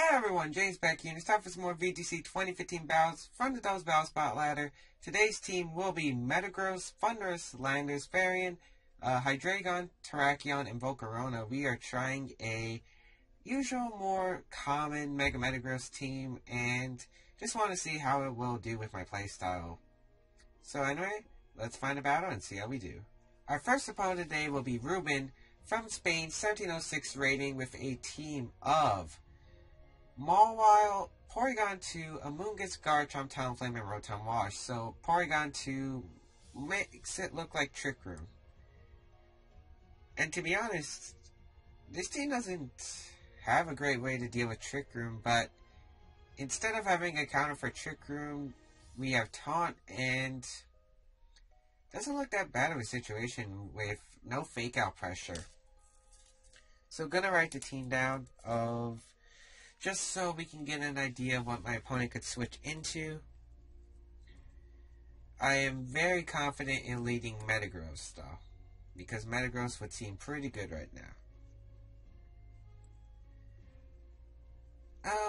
Hello everyone, James Baek here, and it's time for some more VGC 2015 battles from the Doubles Battle Spot Ladder. Today's team will be Metagross, Thundurus, Landorus, Varian, Hydreigon, Terrakion, and Volcarona. We are trying a usual, more common Mega Metagross team, and just want to see how it will do with my playstyle. So anyway, let's find a battle and see how we do. Our first opponent today will be Ruben from Spain, 1706 rating, with a team of Mawile, Porygon 2, Amoonguss, Garchomp, Talonflame, and Rotom Wash. So Porygon 2 makes it look like Trick Room. And to be honest, this team doesn't have a great way to deal with Trick Room, but instead of having a counter for Trick Room, we have Taunt, and doesn't look that bad of a situation with no fake out pressure. So gonna write the team down of just so we can get an idea of what my opponent could switch into. I am very confident in leading Metagross though, because Metagross would seem pretty good right now.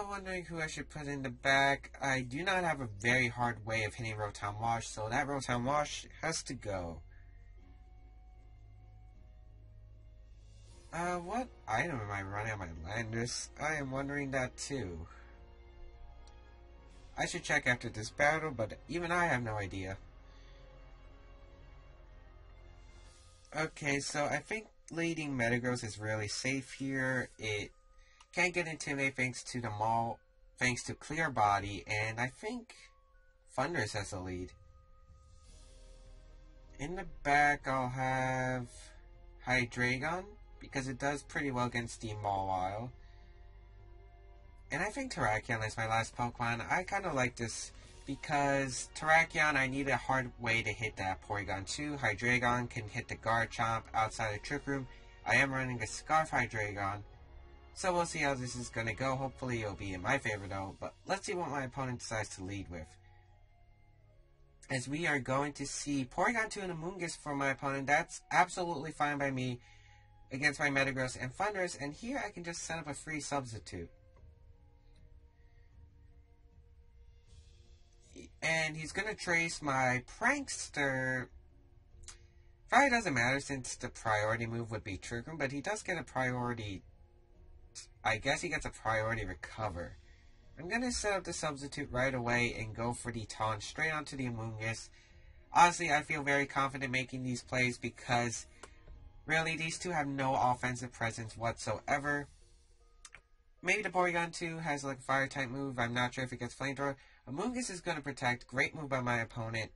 Wondering who I should put in the back. I do not have a very hard way of hitting Rotom Wash, so that Rotom Wash has to go. What item am I running on my Landorus? I am wondering that too. I should check after this battle, but even I have no idea. Okay, so I think leading Metagross is really safe here. It can't get intimidated thanks to the Maul, thanks to Clear Body, and I think Thundurus has the lead. In the back, I'll have Hydreigon, because it does pretty well against the Mawile. And I think Terrakion is my last Pokemon. I kind of like this because Terrakion, I need a hard way to hit that Porygon 2. Hydreigon can hit the Garchomp outside of Trick Room. I am running a Scarf Hydreigon, so we'll see how this is going to go. Hopefully it'll be in my favor though, but let's see what my opponent decides to lead with. As we are going to see Porygon 2 and Amoonguss for my opponent. That's absolutely fine by me against my Metagross and Thundurus, and here I can just set up a free substitute. And he's going to trace my Prankster. Probably doesn't matter since the priority move would be Trick Room, but he does get a priority. I guess he gets a priority recover. I'm going to set up the substitute right away and go for the Taunt straight onto the Amoonguss. Honestly, I feel very confident making these plays because really, these two have no offensive presence whatsoever. Maybe the Porygon 2 has like a fire type move. I'm not sure if it gets Flamethrower. Amoonguss is going to protect. Great move by my opponent.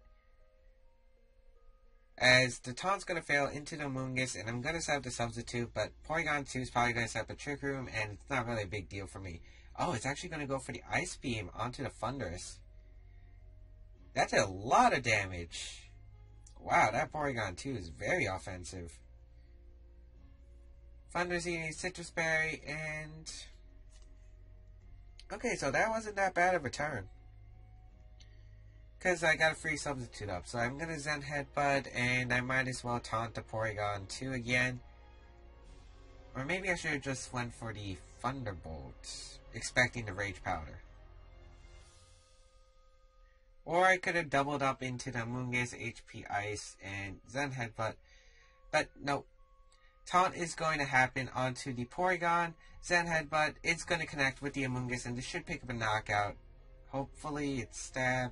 As the Taunt's going to fail into the Amoonguss, and I'm going to set up the substitute, but Porygon 2 is probably going to set up a Trick Room, and it's not really a big deal for me. Oh, it's actually going to go for the Ice Beam onto the Thundurus. That did a lot of damage. Wow, that Porygon 2 is very offensive. Thundurus eating Citrus Berry, and okay, so that wasn't that bad of a turn. Because I got a free substitute up. So I'm going to Zen Headbutt, and I might as well taunt the Porygon 2 again. Or maybe I should have just went for the Thunderbolt, expecting the Rage Powder. Or I could have doubled up into the Amoonguss, HP Ice, and Zen Headbutt. But no. Taunt is going to happen onto the Porygon. Zen Headbutt, it's going to connect with the Amoonguss, and this should pick up a knockout. Hopefully it's Stab.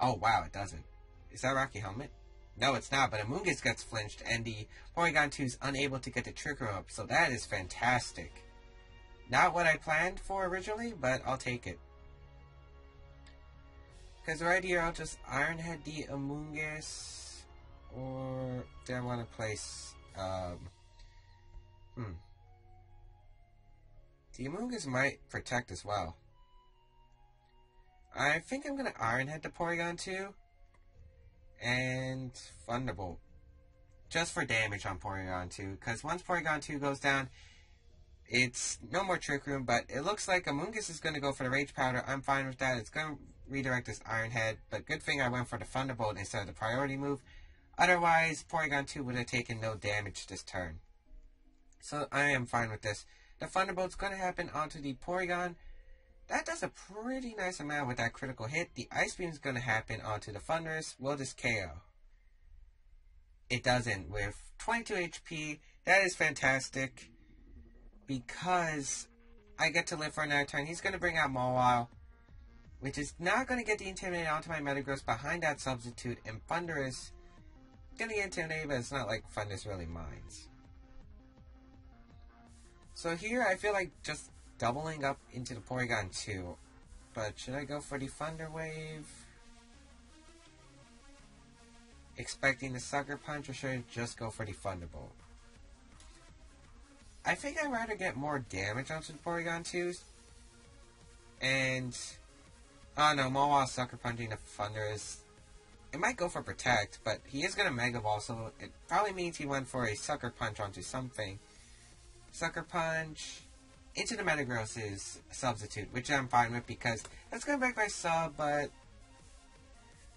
Oh wow, it doesn't. Is that Rocky Helmet? No, it's not, but Amoonguss gets flinched, and the Porygon 2 is unable to get the trigger up, so that is fantastic. Not what I planned for originally, but I'll take it. Because right here, I'll just Iron Head the Amoonguss, or do I want to place, The Amoonguss might protect as well. I think I'm going to Iron Head the Porygon 2 and Thunderbolt. Just for damage on Porygon 2, because once Porygon 2 goes down, it's no more Trick Room, but it looks like Amoonguss is going to go for the Rage Powder. I'm fine with that. It's going to redirect this Iron Head, but good thing I went for the Thunderbolt instead of the priority move. Otherwise, Porygon 2 would have taken no damage this turn. So I am fine with this. The Thunderbolt's going to happen onto the Porygon. That does a pretty nice amount with that critical hit. The Ice Beam is going to happen onto the Thunderous. Will this KO? It doesn't. With 22 HP, that is fantastic. Because I get to live for another turn. He's going to bring out Mawile, which is not going to get the Intimidate onto my Metagross behind that Substitute. And Thunderous going to get Intimidated, but it's not like Thunderous really minds. So here, I feel like just doubling up into the Porygon 2. But should I go for the Thunder Wave? Expecting the Sucker Punch, or should I just go for the Thunderbolt? I think I'd rather get more damage onto the Porygon 2s. And, oh no, Mawile Sucker Punching the Thunder is... It might go for Protect, but he is going to Mega Ball, so it probably means he went for a Sucker Punch onto something. Sucker Punch into the Metagross's Substitute, which I'm fine with because that's going to break my sub, but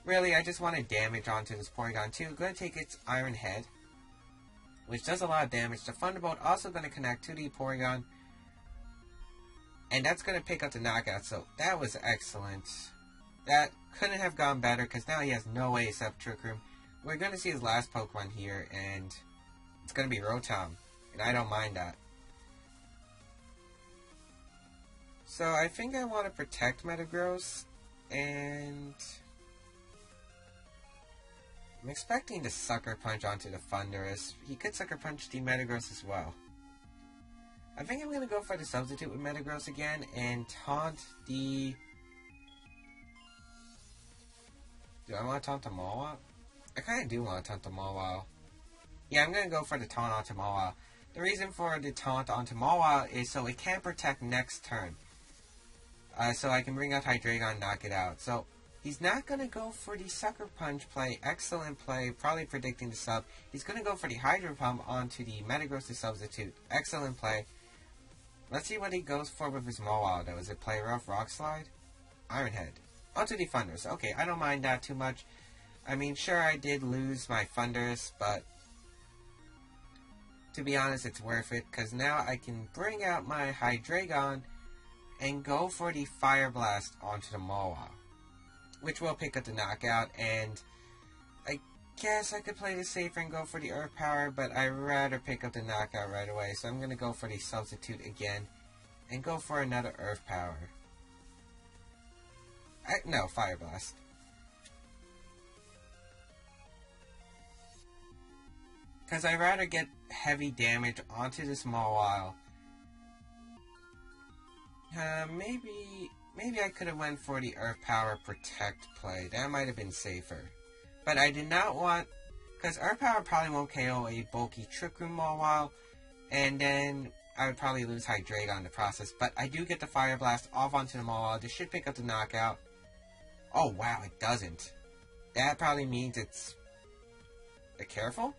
really I just want to damage onto this Porygon 2. Going to take its Iron Head, which does a lot of damage. The Thunderbolt also going to connect to the Porygon, and that's going to pick up the knockout, so that was excellent. That couldn't have gone better because now he has no way except Trick Room. We're going to see his last Pokemon here, and it's going to be Rotom, and I don't mind that. So I think I want to protect Metagross, and I'm expecting to Sucker Punch onto the Thunderous. He could Sucker Punch the Metagross as well. I think I'm going to go for the Substitute with Metagross again and taunt the... Do I want to taunt the Mawile? I kind of do want to taunt the Mawile. Yeah, I'm going to go for the taunt onto Mawile. The reason for the taunt onto Mawile is so it can protect next turn. So I can bring out Hydreigon and knock it out. So he's not going to go for the Sucker Punch play. Excellent play. Probably predicting the sub. He's going to go for the Hydro Pump onto the Metagross to Substitute. Excellent play. Let's see what he goes for with his Mawile though. Is it Play Rough, Rock Slide? Iron Head. Onto the Thunders. Okay, I don't mind that too much. I mean, sure, I did lose my Thunders, but to be honest, it's worth it. Because now I can bring out my Hydreigon and go for the Fire Blast onto the Mawile, which will pick up the knockout, and I guess I could play this safer and go for the Earth Power, but I'd rather pick up the knockout right away, so I'm going to go for the Substitute again, and go for another Earth Power. No, Fire Blast. Because I'd rather get heavy damage onto this Mawile. Maybe I could have went for the Earth Power Protect play. That might have been safer. But I did not want... Because Earth Power probably won't KO a bulky Trick Room Mawile. And then I would probably lose Hydreigon in the process. But I do get the Fire Blast off onto the Mawile. This should pick up the knockout. Oh wow, it doesn't. That probably means it's... Careful?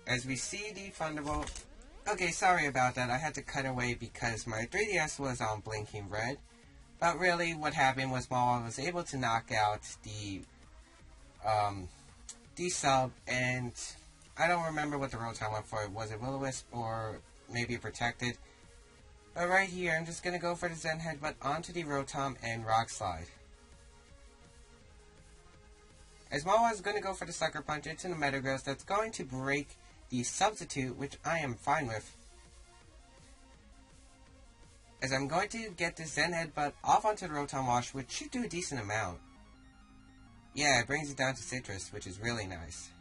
As we see the Thunderbolt... Okay, sorry about that. I had to cut away because my 3DS was on blinking red. But really, what happened was Mawile was able to knock out the sub, and I don't remember what the Rotom went for. Was it Will-O-Wisp or maybe Protected? But right here, I'm just going to go for the Zen Headbutt onto the Rotom and Rock Slide. As Mawile is going to go for the Sucker Punch into the Metagross, that's going to break the Substitute, which I am fine with. As I'm going to get the Zen Headbutt off onto the Rotom Wash, which should do a decent amount. Yeah, it brings it down to Citrus, which is really nice.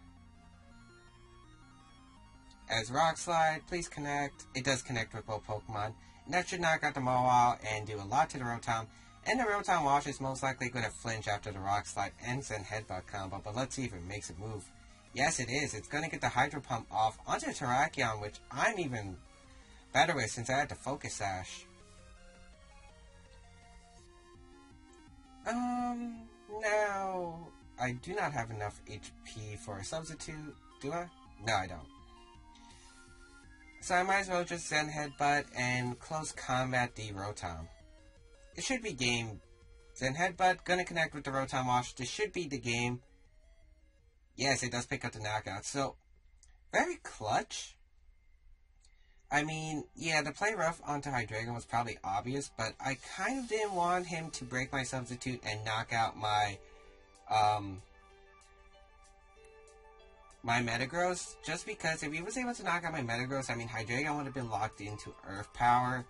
As Rock Slide, please connect. It does connect with both Pokemon. And that should knock out the Mawile and do a lot to the Rotom. And the Rotom Wash is most likely going to flinch after the Rock Slide and Zen Headbutt combo, but let's see if it makes it move. Yes, it is. It's going to get the Hydro Pump off onto the Terrakion, which I'm even better with since I had the Focus Sash. Now, I do not have enough HP for a Substitute, do I? No, I don't. So I might as well just Zen Headbutt and Close Combat the Rotom. It should be game. Zen Headbutt, gonna connect with the Rotom Wash. This should be the game. Yes, it does pick up the knockout. So, very clutch. I mean, yeah, the play rough onto Hydreigon was probably obvious, but I kind of didn't want him to break my substitute and knock out my, my Metagross, just because if he was able to knock out my Metagross, I mean, Hydreigon would have been locked into Earth Power,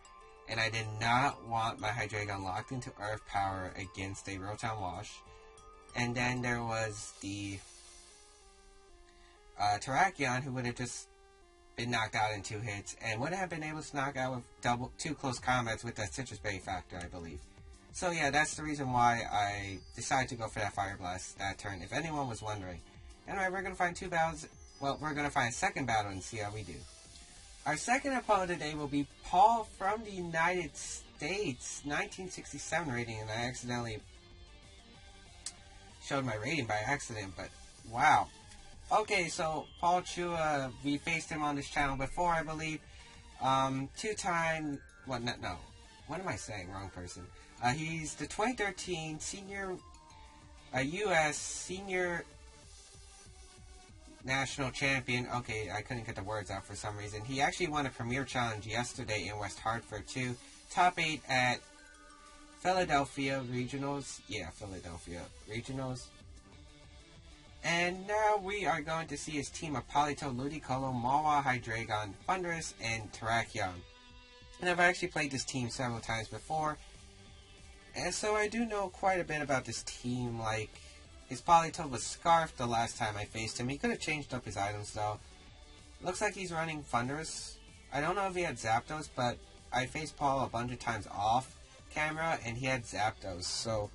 and I did not want my Hydreigon locked into Earth Power against a Rotom Wash. And then there was the Terrakion, who would have just been knocked out in 2 hits, and would have been able to knock out with 2 close combats with that Citrus Berry factor, I believe. So yeah, that's the reason why I decided to go for that Fire Blast that turn, if anyone was wondering. Anyway, we're going to find 2 battles. Well, we're going to find a second battle and see how we do. Our second opponent today will be Paul from the United States, 1967 rating, and I accidentally showed my rating by accident, but wow. Okay, so Paul Chua, we faced him on this channel before, I believe. 2-time, what am I saying? Wrong person. He's the 2013 senior, U.S. senior national champion. Okay, I couldn't get the words out for some reason. He actually won a Premier Challenge yesterday in West Hartford, too. Top 8 at Philadelphia Regionals. Yeah, Philadelphia Regionals. And now we are going to see his team of Politoed, Ludicolo, Mawa, Hydreigon, Thundurus, and Terrakion. And I've actually played this team several times before, and so I do know quite a bit about this team. Like, his Politoed was Scarfed the last time I faced him. He could have changed up his items, though. Looks like he's running Thundurus. I don't know if he had Zapdos, but I faced Paul a bunch of times off camera, and he had Zapdos. So,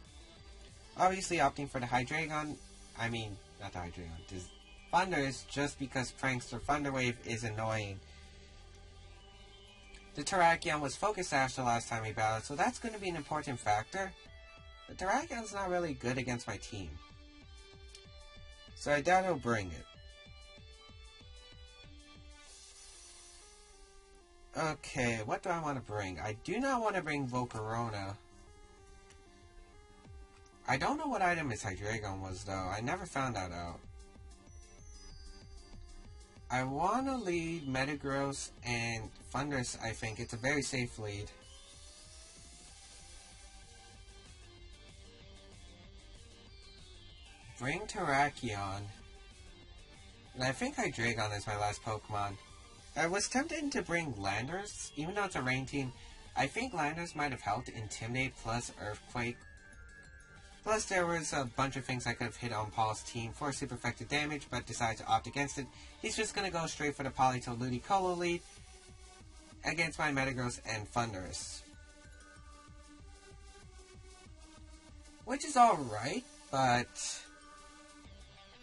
obviously opting for the Hydreigon. I mean, not the Hydreigon. This Thundurus, just because Prankster Thunder Wave is annoying. The Terrakion was Focus Sash the last time we battled, so that's going to be an important factor. The Terrakion's not really good against my team, so I doubt he'll bring it. Okay, what do I want to bring? I do not want to bring Volcarona. I don't know what item his Hydreigon was, though. I never found that out. I want to lead Metagross and Thundurus, I think. It's a very safe lead. Bring Terrakion. And I think Hydreigon is my last Pokemon. I was tempted to bring Landers, even though it's a rain team. I think Landers might have helped Intimidate plus Earthquake. Plus, there was a bunch of things I could have hit on Paul's team for super effective damage, but decided to opt against it. He's just going to go straight for the Politoed Ludicolo lead against my Metagross and Thundurus. Which is alright, but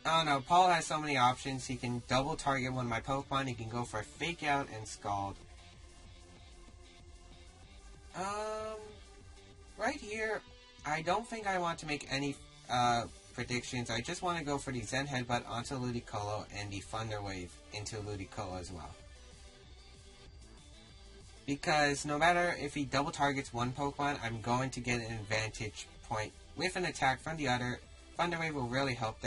I don't know. Paul has so many options. He can double target one of my Pokemon. He can go for a Fake Out and Scald. Right here, I don't think I want to make any predictions. I just want to go for the Zen Headbutt onto Ludicolo and the Thunder Wave into Ludicolo as well. Because no matter if he double targets one Pokemon, I'm going to get an advantage point with an attack from the other. Thunder Wave will really help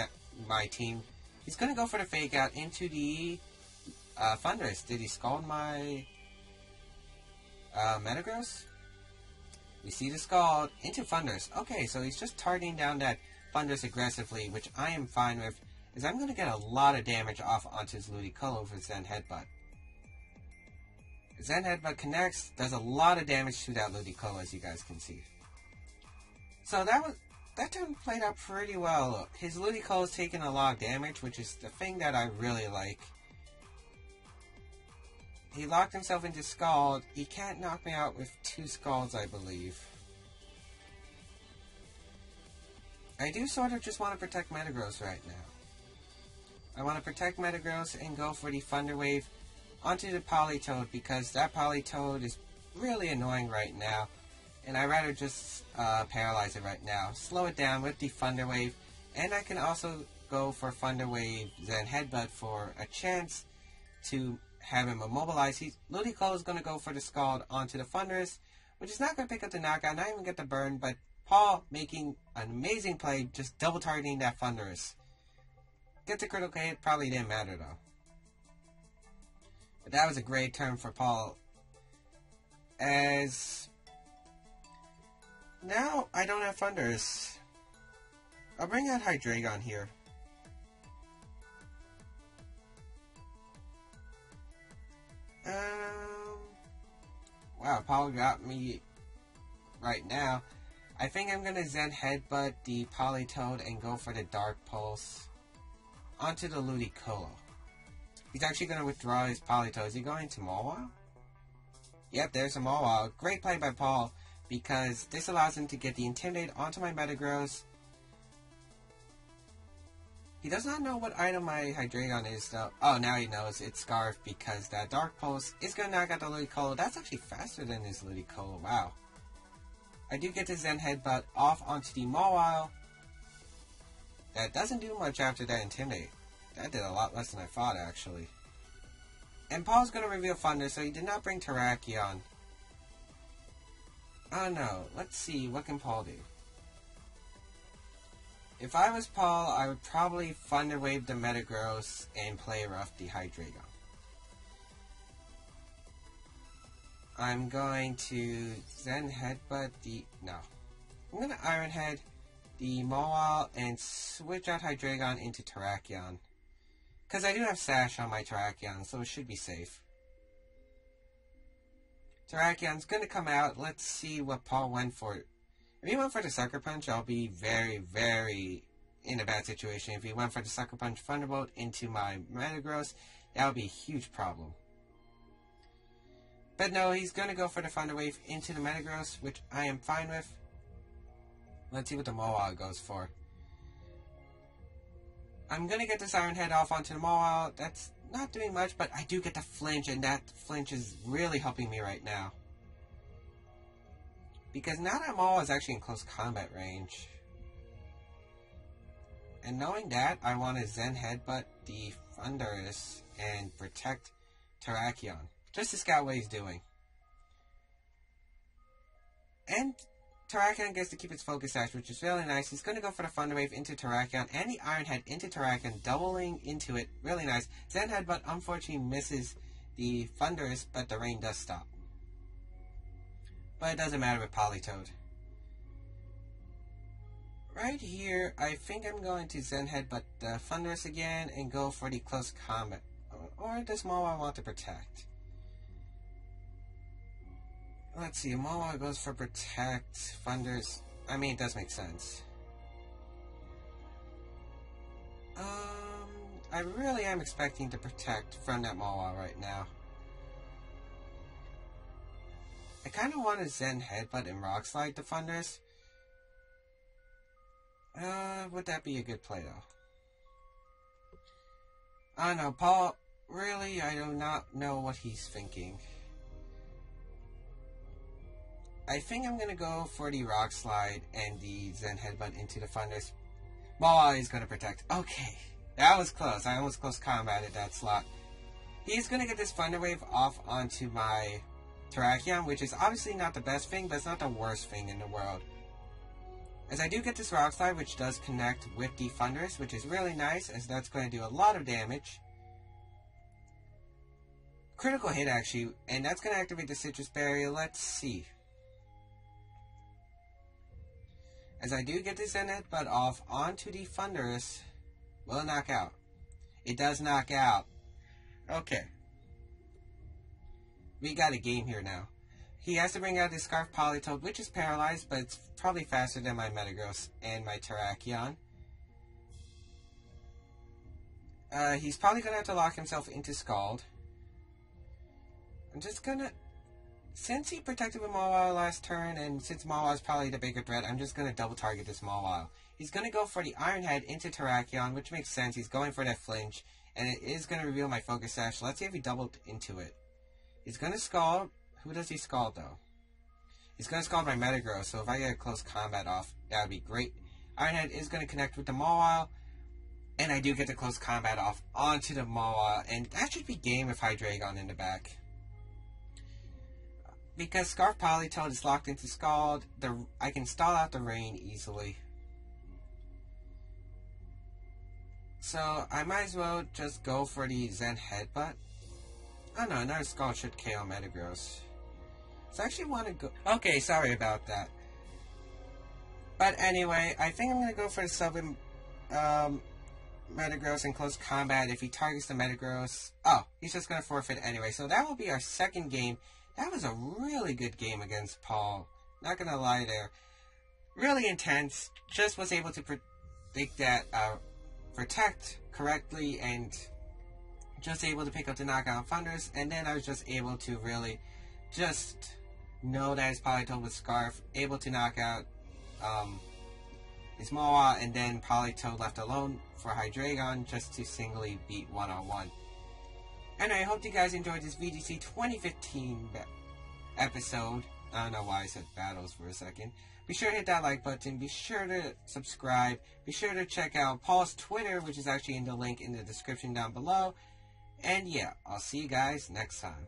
my team. He's going to go for the Fake Out into the Thundurus. Did he Scald my Metagross? We see the Scald into Thundurus. Okay, so he's just targeting down that Thundurus aggressively, which I am fine with, as I'm going to get a lot of damage off onto his Ludicolo with Zen Headbutt. Zen Headbutt connects, does a lot of damage to that Ludicolo, as you guys can see. So that turn played out pretty well. His Ludicolo is taking a lot of damage, which is the thing that I really like. He locked himself into Scald. He can't knock me out with 2 Scalds, I believe. I do sort of just want to protect Metagross right now. I want to protect Metagross and go for the Thunder Wave onto the Politoed, because that Politoed is really annoying right now. And I'd rather just paralyze it right now. Slow it down with the Thunder Wave. And I can also go for Thunder Wave Zen Headbutt for a chance to have him immobilized. Ludicolo is going to go for the Scald onto the Thundurus, which is not going to pick up the knockout, not even get the burn, but Paul making an amazing play, just double targeting that Thundurus. Gets a critical hit, probably didn't matter though. But that was a great turn for Paul. As now I don't have Thunders. I'll bring out Hydreigon here. Wow, Paul got me right now. I think I'm gonna Zen Headbutt the Politoed and go for the Dark Pulse onto the Ludicolo. He's actually gonna withdraw his Politoed. Is he going to Mawile? Yep, there's a Mawile. Great play by Paul, because this allows him to get the Intimidate onto my Metagross. He does not know what item my Hydreigon is, though. Oh, now he knows. It's Scarf, because that Dark Pulse is going to knock out the Ludicolo. That's actually faster than his Ludicolo. Wow. I do get the Zen Headbutt off onto the Mawile. That doesn't do much after that Intimidate. That did a lot less than I thought, actually. And Paul's going to reveal Thunder, so he did not bring Terrakion. Oh no, let's see, what can Paul do? If I was Paul, I would probably Thunder Wave the Metagross and play rough the Hydreigon. I'm going to Zen Headbutt the... no. I'm going to Iron Head the Mawile and switch out Hydreigon into Terrakion. Because I do have Sash on my Terrakion, so it should be safe. Terrakion's going to come out. Let's see what Paul went for. If he went for the Sucker Punch, I'll be very, very in a bad situation. If he went for the Sucker Punch Thunderbolt into my Metagross, that would be a huge problem. But no, he's going to go for the Thunder Wave into the Metagross, which I am fine with. Let's see what the Mawile goes for. I'm going to get this Iron Head off onto the Mawile. That's not doing much, but I do get the flinch, and that flinch is really helping me right now. Because now that Mawile is actually in close combat range. And knowing that, I want to Zen Headbutt the Thundurus and protect Terrakion. Just to scout what he's doing. And Terrakion gets to keep its Focus Sash, which is really nice. He's going to go for the Thunder Wave into Terrakion and the Iron Head into Terrakion, doubling into it. Really nice. Zen Headbutt unfortunately misses the Thundurus, but the rain does stop. But it doesn't matter with Politoed. Right here, I think I'm going to Zen Headbutt the Thundurus again and go for the close combat. Or does Mawile want to protect? Let's see, Mawile goes for protect, Thundurus. I mean, it does make sense. I really am expecting to protect from that Mawile right now. I kind of want to Zen Headbutt and Rock Slide the Thundurus. Would that be a good play, though? I don't know, Paul, really, I do not know what he's thinking. I think I'm going to go for the Rock Slide and the Zen Headbutt into the Thundurus. Mawile is going to protect. Okay, that was close. I almost close combated that slot. He's going to get this Thunder Wave off onto my Terrakion, which is obviously not the best thing, but it's not the worst thing in the world. As I do get this Rock Slide, which does connect with the Thundurus, which is really nice, as that's going to do a lot of damage. Critical hit, actually, and that's going to activate the Citrus Barrier. Let's see. As I do get this Zen Headbutt off onto the Thundurus, will it knock out? It does knock out. Okay. We got a game here now. He has to bring out his Scarf Politoed, which is paralyzed, but it's probably faster than my Metagross and my Terrakion. He's probably going to have to lock himself into Scald. I'm just going to... Since he protected with Mawile last turn, and since Mawile is probably the bigger threat, I'm just going to double target this Mawile. He's going to go for the Iron Head into Terrakion, which makes sense. He's going for that flinch, and it is going to reveal my Focus Sash. Let's see if he doubled into it. He's going to Scald. Who does he Scald, though? He's going to Scald my Metagross, so if I get a close combat off, that would be great. Iron Head is going to connect with the Mawile, and I do get the close combat off onto the Mawile, and that should be game with Hydreigon in the back. Because Scarf Politoed is locked into Scald, I can stall out the rain easily. So I might as well just go for the Zen Headbutt. Oh no, another Skull should KO Metagross. So I actually want to go... Okay, sorry about that. But anyway, I think I'm going to go for the Southern Metagross in close combat. If he targets the Metagross... Oh, he's just going to forfeit anyway. So that will be our second game. That was a really good game against Paul. Not going to lie there. Really intense. Just was able to predict that... protect correctly and just able to pick up the knockout Thunders, and then I was just able to really just know that it's Politoed with Scarf, able to knock out his Moa, and then Politoed left alone for Hydreigon just to singly beat one-on-one. And I hope you guys enjoyed this VGC 2015 episode. I don't know why I said battles for a second. Be sure to hit that like button. Be sure to subscribe. Be sure to check out Paul's Twitter, which is actually in the link in the description down below. And yeah, I'll see you guys next time.